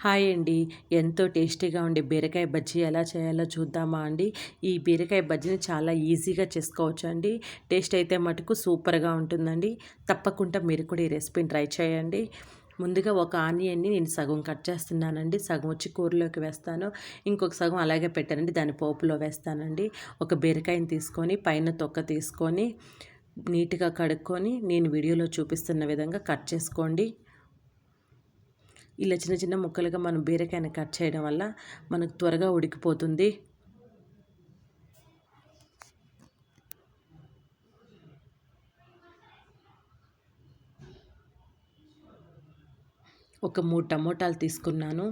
Hi అండి. ఎంతో టేస్టీగా ఉండే బీరకాయ బజ్జీ ఎలా చేయాలో చూద్దామా అండి. ఈ బీరకాయ బజ్జీని చాలా ఈజీగా చేసుకోవచ్చండి. టేస్ట్ అయితే మటుకు సూపర్‌గా ఉంటుందండి. తప్పకుండా మీరు కూడా ఈ రెసిపీని ట్రై చేయండి. ముందుగా ఒక ఆనియన్‌ని నేను సగం కట్ చేస్తున్నానండి. సగం వచ్చి కూరలోకి వేస్తాను. ఇంకొక సగం అలాగే పెట్టానండి. దాన్ని పోపులో వేస్తానండి. ఒక బీరకాయని తీసుకొని పైన తొక్క తీసుకొని నీట్‌గా కడుక్కొని నేను వీడియోలో చూపిస్తున్న విధంగా కట్ చేసుకోండి. ఇలా చిన్న చిన్న ముక్కలుగా మనం బీరకాయని కట్ చేయడం వల్ల మనకు త్వరగా ఉడికిపోతుంది. ఒక 3 టమోటాలు తీసుకున్నాను.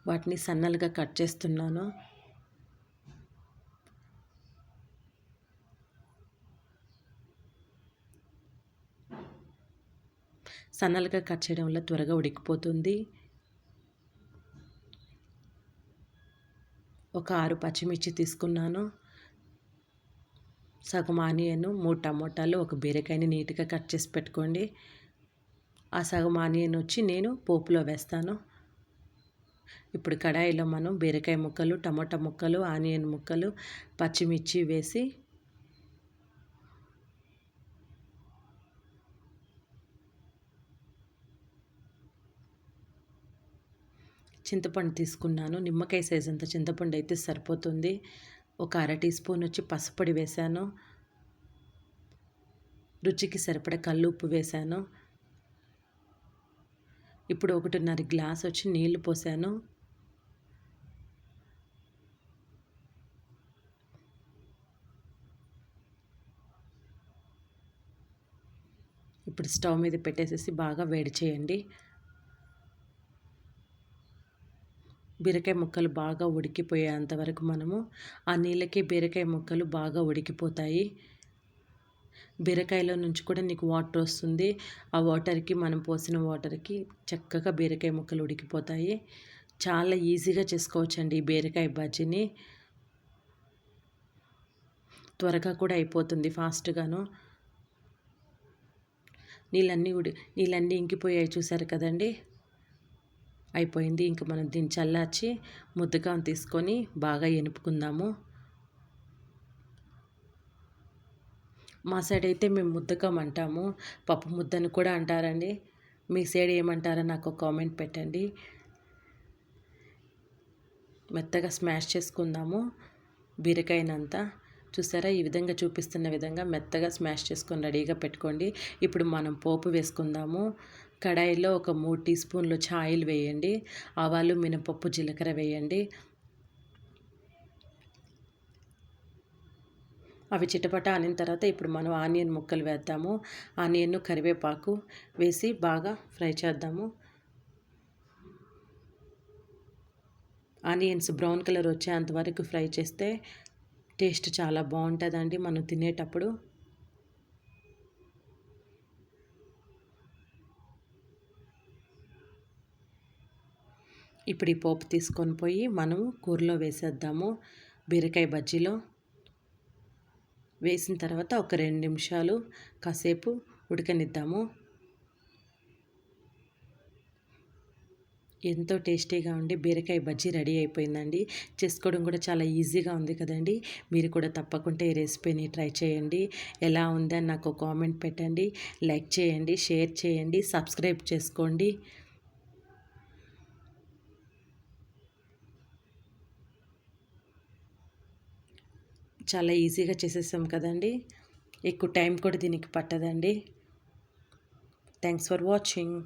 వాటిని సన్నలుగా కట్ చేస్తున్నాను. సన్నలుగా కట్ చేయడం వల్ల త్వరగా ఉడికిపోతుంది. ఒక 6 పచ్చిమిర్చి తీసుకున్నాను. సగం ఆనియన్, 3 టమోటాలు, ఒక బీరకాయని నీట్‌గా కట్ చేసి పెట్టుకోండి. ఆ సగం ఆనియన్ వచ్చి నేను పోపులో వేస్తాను. ఇప్పుడు కడాయిలో మనం బీరకాయ ముక్కలు, టమోటా ముక్కలు, ఆనియన్ ముక్కలు, పచ్చిమిర్చి వేసి చింతపండు తీసుకున్నాను. నిమ్మకాయ సైజ్ అంత చింతపండు అయితే సరిపోతుంది. ఒక అర టీ స్పూన్ వచ్చి పసుపొడి వేశాను. రుచికి సరిపడా కల్లుప్పు వేశాను. ఇప్పుడు 1.5 గ్లాస్ వచ్చి నీళ్లు పోసాను. ఇప్పుడు స్టవ్ మీద పెట్టేసేసి బాగా వేడి చేయండి. బీరకాయ ముక్కలు బాగా ఉడికిపోయేంత వరకు మనము ఆ నీళ్ళకి బీరకాయ ముక్కలు బాగా ఉడికిపోతాయి. బీరకాయలో నుంచి కూడా నీకు వాటర్ వస్తుంది. ఆ వాటర్‌కి మనం పోసిన వాటర్‌కి చక్కగా బీరకాయ ముక్కలు ఉడికిపోతాయి. చాలా ఈజీగా చేసుకోవచ్చండి ఈ బీరకాయ బజ్జీని. త్వరగా కూడా అయిపోతుంది ఫాస్ట్‌గాను. నీళ్ళన్నీ ఇంకిపోయాయి చూసారు కదండీ! అయిపోయింది. ఇంక మనం దీన్ని చల్లార్చి ముద్దగా తీసుకొని బాగా ఎనుపుకుందాము. మా సైడ్ అయితే మేము ముద్దకం అంటాము. పప్పు ముద్దని కూడా అంటారండి. మీ సైడ్ ఏమంటారో నాకు కామెంట్ పెట్టండి. మెత్తగా స్మాష్ చేసుకుందాము బీరకాయనంతా. చూసారా, ఈ విధంగా చూపిస్తున్న విధంగా మెత్తగా స్మాష్ చేసుకొని రెడీగా పెట్టుకోండి. ఇప్పుడు మనం పోపు వేసుకుందాము. కడాయిలో ఒక 3 టీ స్పూన్లు వచ్చి ఆయిల్ వేయండి. ఆవాలు, మినపప్పు, జీలకర్ర వేయండి. అవి చిటపట అనిన తర్వాత ఇప్పుడు మనం ఆనియన్ ముక్కలు వేద్దాము. ఆనియన్, కరివేపాకు వేసి బాగా ఫ్రై చేద్దాము. ఆనియన్స్ బ్రౌన్ కలర్ వచ్చేంత వరకు ఫ్రై చేస్తే టేస్ట్ చాలా బాగుంటుందండి మనం తినేటప్పుడు. ఇప్పుడు ఈ పోపు తీసుకొని పోయి మనం కూరలో వేసేద్దాము. బీరకాయ బజ్జీలో వేసిన తర్వాత ఒక 2 నిమిషాలు కాసేపు ఉడకనిద్దాము. ఎంతో టేస్టీగా ఉండి బీరకాయ బజ్జీ రెడీ అయిపోయిందండి. చేసుకోవడం కూడా చాలా ఈజీగా ఉంది కదండి. మీరు కూడా తప్పకుండా ఈ రెసిపీని ట్రై చేయండి. ఎలా ఉందని నాకు కామెంట్ పెట్టండి. లైక్ చేయండి, షేర్ చేయండి, సబ్స్క్రైబ్ చేసుకోండి. చాలా ఈజీగా చేసేసాం కదండి. ఎక్కువ టైం కూడా దీనికి పట్టదండి. Thanks for watching.